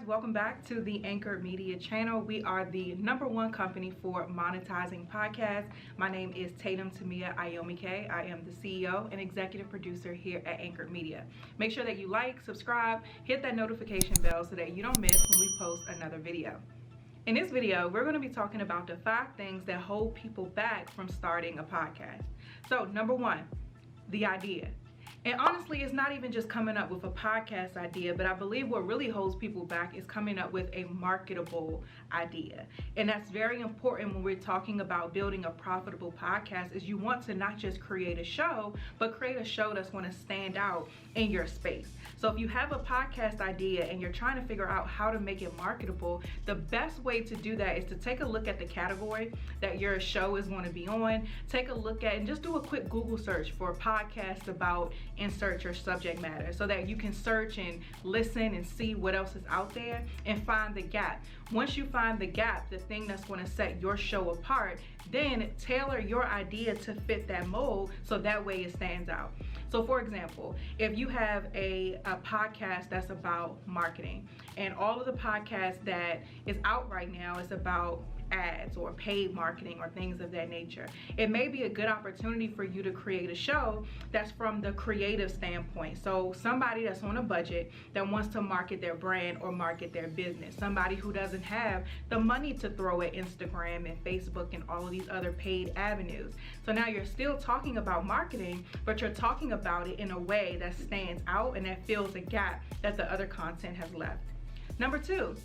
welcome back to the Anchor Media channel. We are the #1 company for monetizing podcasts. My name is Tatum Tamia Ayomike. I am the CEO and executive producer here at Anchor Media. Make sure that you like, subscribe, hit that notification bell so that you don't miss when we post another video. In this video, we're going to be talking about the 5 things that hold people back from starting a podcast. So, #1, the idea. And honestly, it's not even just coming up with a podcast idea, but I believe what really holds people back is coming up with a marketable idea. And that's very important when we're talking about building a profitable podcast, is you want to not just create a show, but create a show that's going to stand out in your space. So if you have a podcast idea and you're trying to figure out how to make it marketable, the best way to do that is to take a look at the category that your show is going to be on. Take a look at and just do a quick Google search for a podcast about, insert your subject matter, so that you can search and listen and see what else is out there and find the gap. Once you find the gap, the thing that's going to set your show apart, then tailor your idea to fit that mold so that way it stands out. So for example, if you have a podcast that's about marketing, and all of the podcasts that is out right now is about ads or paid marketing or things of that nature, it may be a good opportunity for you to create a show that's from the creative standpoint. So somebody that's on a budget that wants to market their brand or market their business, somebody who doesn't have the money to throw at Instagram and Facebook and all of these other paid avenues. So now you're still talking about marketing, but you're talking about it in a way that stands out and that fills a gap that the other content has left. #2,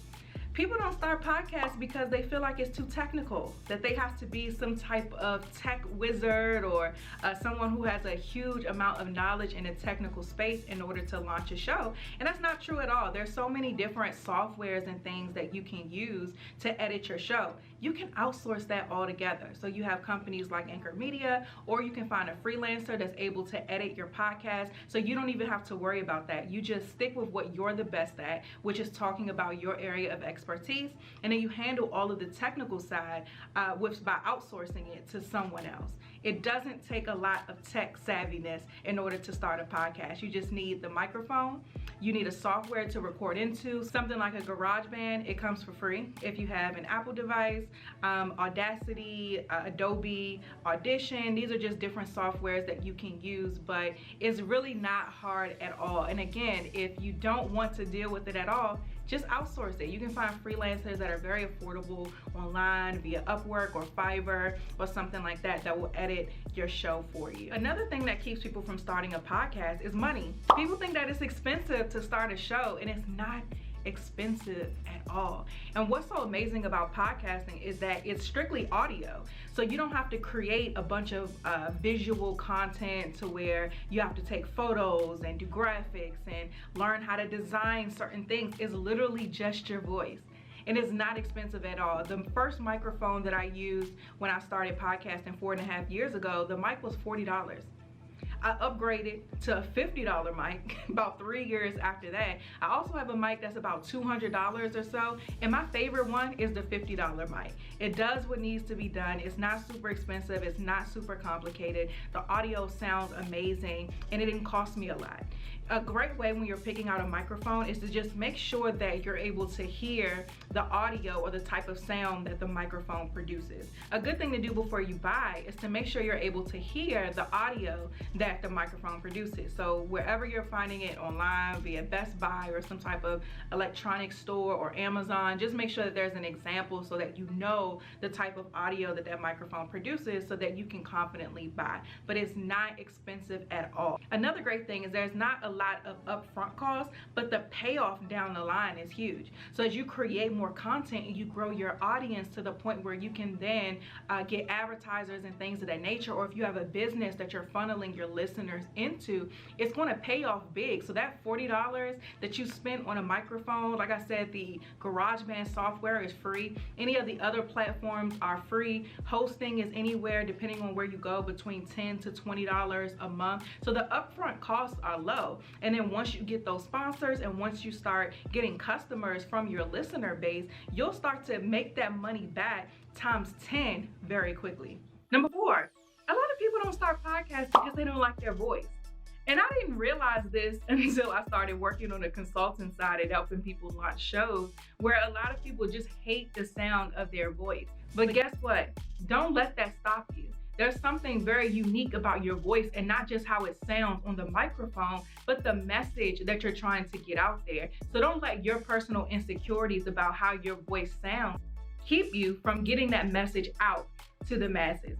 people don't start podcasts because they feel like it's too technical, that they have to be some type of tech wizard or someone who has a huge amount of knowledge in a technical space in order to launch a show. And that's not true at all. There's so many different softwares and things that you can use to edit your show. You can outsource that all together. So you have companies like Anchor Media, or you can find a freelancer that's able to edit your podcast. So you don't even have to worry about that. You just stick with what you're the best at, which is talking about your area of expertise, and then you handle all of the technical side by outsourcing it to someone else. It doesn't take a lot of tech savviness in order to start a podcast. You just need the microphone. You need a software to record into, something like a GarageBand. It comes for free if you have an Apple device. Audacity, Adobe, Audition, these are just different softwares that you can use, but it's really not hard at all. And again, if you don't want to deal with it at all, just outsource it. You can find freelancers that are very affordable online via Upwork or Fiverr or something like that that will edit your show for you. Another thing that keeps people from starting a podcast is money. People think that it's expensive to start a show, and it's not expensive at all. And what's so amazing about podcasting is that it's strictly audio. So you don't have to create a bunch of visual content to where you have to take photos and do graphics and learn how to design certain things. It's literally just your voice. And it's not expensive at all. The first microphone that I used when I started podcasting 4.5 years ago, the mic was $40. I upgraded to a $50 mic about 3 years after that. I also have a mic that's about $200 or so, and my favorite one is the $50 mic. It does what needs to be done. It's not super expensive. It's not super complicated. The audio sounds amazing, and it didn't cost me a lot. A great way when you're picking out a microphone is to just make sure that you're able to hear the audio or the type of sound that the microphone produces. A good thing to do before you buy is to make sure you're able to hear the audio that the microphone produces. So wherever you're finding it online via Best Buy or some type of electronic store or Amazon, just make sure that there's an example so that you know the type of audio that that microphone produces so that you can confidently buy. But it's not expensive at all. Another great thing is there's not a lot of upfront costs, but the payoff down the line is huge. So as you create more content and you grow your audience to the point where you can then get advertisers and things of that nature, or if you have a business that you're funneling your listeners into, it's going to pay off big. So that $40 that you spent on a microphone, like I said, the GarageBand software is free. Any of the other platforms are free. Hosting is anywhere, depending on where you go, between $10 to $20 a month. So the upfront costs are low. And then once you get those sponsors and once you start getting customers from your listener base, you'll start to make that money back times 10 very quickly. #4, a lot of people don't start podcasts because they don't like their voice. And I didn't realize this until I started working on the consulting side and helping people launch shows, where a lot of people just hate the sound of their voice. But guess what? Don't let that stop you. There's something very unique about your voice, and not just how it sounds on the microphone, but the message that you're trying to get out there. So don't let your personal insecurities about how your voice sounds keep you from getting that message out to the masses.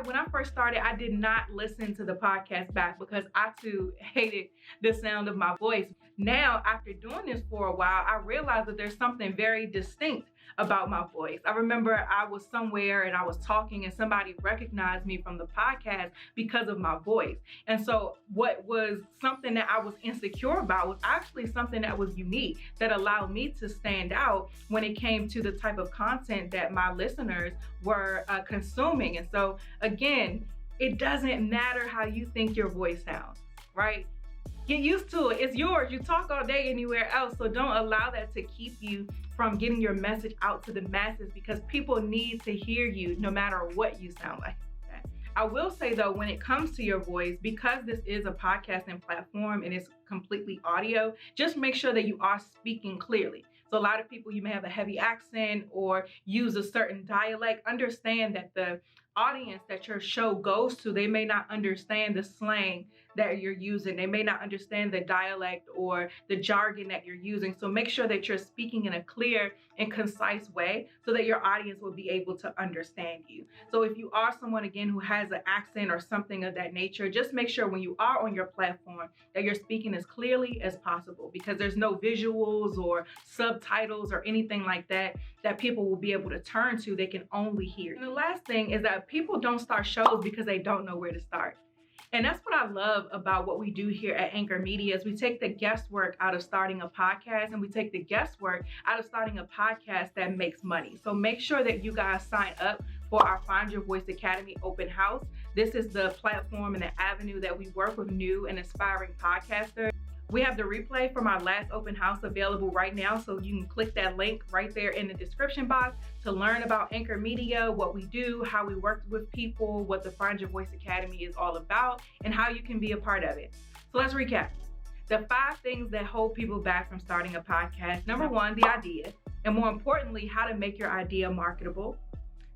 When I first started, I did not listen to the podcast back because I too hated the sound of my voice. Now, after doing this for a while, I realized that there's something very distinct about my voice. I remember I was somewhere and I was talking and somebody recognized me from the podcast because of my voice. And so what was something that I was insecure about was actually something that was unique, that allowed me to stand out when it came to the type of content that my listeners were consuming. And so again, it doesn't matter how you think your voice sounds, right? Get used to it. It's yours. You talk all day anywhere else. So don't allow that to keep you from getting your message out to the masses, because people need to hear you no matter what you sound like. I will say though, when it comes to your voice, because this is a podcasting platform and it's completely audio, just make sure that you are speaking clearly. So a lot of people, you may have a heavy accent or use a certain dialect. Understand that the audience that your show goes to, they may not understand the slang that you're using. They may not understand the dialect or the jargon that you're using. So make sure that you're speaking in a clear and concise way so that your audience will be able to understand you. So if you are someone, again, who has an accent or something of that nature, just make sure when you are on your platform that you're speaking as clearly as possible, because there's no visuals or subtitles or anything like that that people will be able to turn to. They can only hear. And the last thing is that people don't start shows because they don't know where to start. And that's what I love about what we do here at Anchor Media, is we take the guesswork out of starting a podcast, and we take the guesswork out of starting a podcast that makes money. So make sure that you guys sign up for our Find Your Voice Academy open house. This is the platform and the avenue that we work with new and aspiring podcasters. We have the replay from our last open house available right now, so you can click that link right there in the description box to learn about Anchor Media, what we do, how we work with people, what the Find Your Voice Academy is all about, and how you can be a part of it. So let's recap. The 5 things that hold people back from starting a podcast. Number 1, the idea, and more importantly, how to make your idea marketable.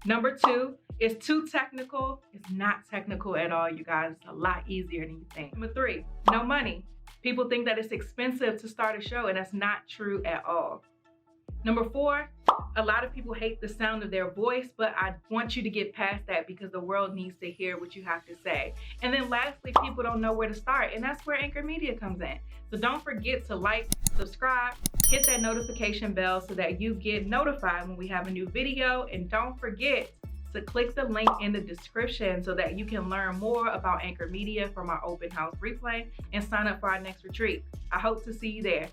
Number 2, it's too technical. It's not technical at all, you guys. It's a lot easier than you think. Number 3, no money. People think that it's expensive to start a show, and that's not true at all. Number 4, a lot of people hate the sound of their voice, but I want you to get past that because the world needs to hear what you have to say. And then lastly, people don't know where to start, and that's where Anchor Media comes in. So don't forget to like, subscribe, hit that notification bell so that you get notified when we have a new video, and don't forget to click the link in the description so that you can learn more about Anchor Media from our open house replay and sign up for our next retreat. I hope to see you there.